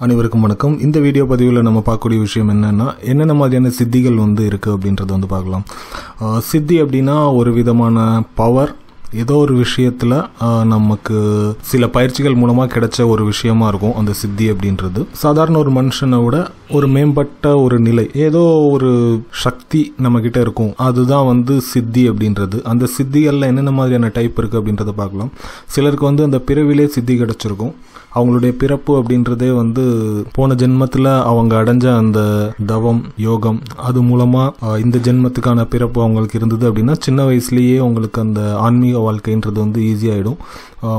அனைவருக்கும் வணக்கம். இந்த வீடியோ பதிவில் நம்ம பார்க்கக்கூடிய விஷயம் என்னென்ன மாதிரியான சித்திகள் இருக்குது அப்படின்றத பார்க்கலாம். சித்தி அப்படின்னா ஒரு விதமான பவர், ஏதோ ஒரு விஷயத்தில் நமக்கு சில பயிற்சிகள் மூலமாக கிடைச்ச ஒரு விஷயமா இருக்கும் அந்த சித்தி அப்படின்றது. சாதாரண ஒரு மனுஷனை விட ஒரு மேம்பட்ட ஒரு நிலை, ஏதோ ஒரு சக்தி நம்ம கிட்ட இருக்கும், அதுதான் சித்தி அப்படின்றது. அந்த சித்திகளில் என்னென்ன மாதிரியான டைப் இருக்குது அப்படின்றத பார்க்கலாம். சிலருக்கு அந்த பிறவிலே சித்தி கிடைச்சிருக்கும். அவங்களுடைய பிறப்பு அப்படின்றதே போன ஜென்மத்தில் அவங்க அடைஞ்ச அந்த தவம் யோகம் அது மூலமாக இந்த ஜென்மத்துக்கான பிறப்பு அவங்களுக்கு இருந்தது அப்படின்னா சின்ன வயசுலேயே அவங்களுக்கு அந்த ஆன்மீக வாழ்க்கைன்றது ஈஸியாகிடும்.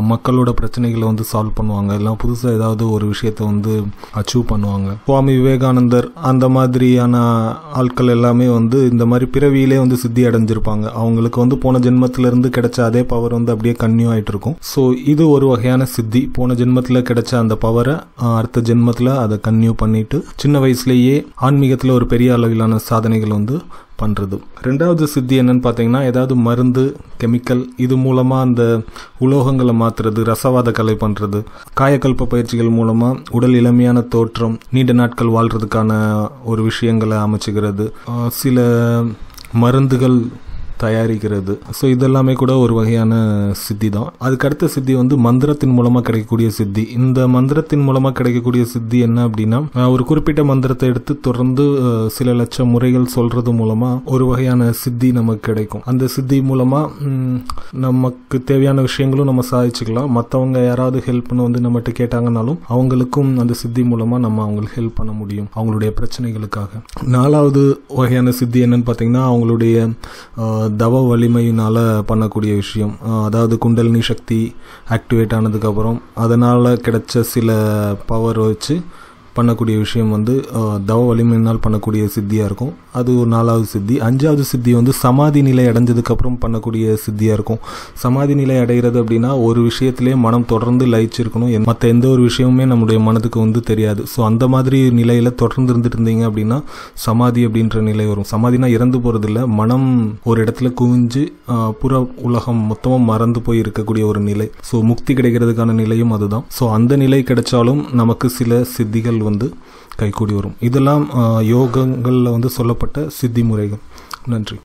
மக்களோட பிரச்சனைகளை சால்வ் பண்ணுவாங்க, எல்லாம் புதுசாக ஏதாவது ஒரு விஷயத்தை அச்சீவ் பண்ணுவாங்க. சுவாமி விவேகானந்தர் அந்த மாதிரியான ஆட்கள் எல்லாமே இந்த மாதிரி பிறவியிலே சித்தி அடைஞ்சிருப்பாங்க. அவங்களுக்கு போன ஜென்மத்திலிருந்து கிடைச்ச அதே பவர் அப்படியே கன்னியூ ஆகிட்டு இருக்கும். ஸோ இது ஒரு வகையான சித்தி. போன ஜென்மத்தில் கிடைச்ச அந்த பவரை அடுத்த ஜென்மத்தில் அதை கன்னியூ பண்ணிட்டு சின்ன வயசுலேயே ஆன்மீகத்தில் ஒரு பெரிய அளவிலான சாதனைகள் பண்ணுறது. ரெண்டாவது சித்தி என்னன்னு பார்த்தீங்கன்னா, ஏதாவது மருந்து கெமிக்கல் இது மூலமாக அந்த உலோகங்களை மாற்றுறது, ரசவாத கலை பண்ணுறது, காயக்கல்ப பயிற்சிகள் மூலமாக உடல் இளமையான தோற்றம், நீண்ட நாட்கள் வாழ்கிறதுக்கான ஒரு விஷயங்களை அமைச்சுக்கிறது, சில மருந்துகள் தயாரிக்கிறது. ஸோ இதெல்லாமே கூட ஒரு வகையான சித்தி தான். அதுக்கடுத்த சித்தி மந்திரத்தின் மூலமாக கிடைக்கக்கூடிய சித்தி. இந்த மந்திரத்தின் மூலமாக கிடைக்கக்கூடிய சித்தி என்ன அப்படின்னா, ஒரு குறிப்பிட்ட மந்திரத்தை எடுத்து தொடர்ந்து சில லட்சம் முறைகள் சொல்றது மூலமாக ஒரு வகையான சித்தி நமக்கு கிடைக்கும். அந்த சித்தி மூலமாக நமக்கு தேவையான விஷயங்களும் நம்ம சாதிச்சுக்கலாம். மற்றவங்க யாராவது ஹெல்ப்னு நம்மகிட்ட கேட்டாங்கனாலும் அவங்களுக்கும் அந்த சித்தி மூலமாக நம்ம அவங்களுக்கு ஹெல்ப் பண்ண முடியும் அவங்களுடைய பிரச்சனைகளுக்காக. நாலாவது வகையான சித்தி என்னன்னு பார்த்தீங்கன்னா, அவங்களுடைய தவ வலிமையினால் பண்ணக்கூடிய விஷயம். அதாவது குண்டலினி சக்தி ஆக்டிவேட் ஆனதுக்கப்புறம் அதனால் கிடைச்ச சில பவர் வச்சு பண்ணக்கூடிய விஷயம் தவ வலிமையினால் பண்ணக்கூடிய சித்தியாக இருக்கும். அது ஒரு நாலாவது சித்தி. அஞ்சாவது சித்தி சமாதி நிலை அடைஞ்சதுக்கப்புறம் பண்ணக்கூடிய சித்தியாக இருக்கும். சமாதி நிலை அடைகிறது அப்படின்னா ஒரு விஷயத்திலே மனம் தொடர்ந்து லயிச்சிருக்கணும், மற்ற எந்த ஒரு விஷயமுமே நம்முடைய மனதுக்கு தெரியாது. ஸோ அந்த மாதிரி நிலையில் தொடர்ந்து இருந்துட்டு இருந்தீங்க அப்படின்னா சமாதி அப்படின்ற நிலை வரும். சமாதினா இறந்து போகிறது இல்லை, மனம் ஒரு இடத்துல குவிஞ்சு புற உலகம் மொத்தமாக மறந்து போய் இருக்கக்கூடிய ஒரு நிலை. ஸோ முக்தி கிடைக்கிறதுக்கான நிலையும் அதுதான். ஸோ அந்த நிலை கிடைச்சாலும் நமக்கு சில சித்திகள் கைகூடி வரும். இதெல்லாம் யோகங்களில் சொல்லப்பட்ட சித்தி முறைகள். நன்றி.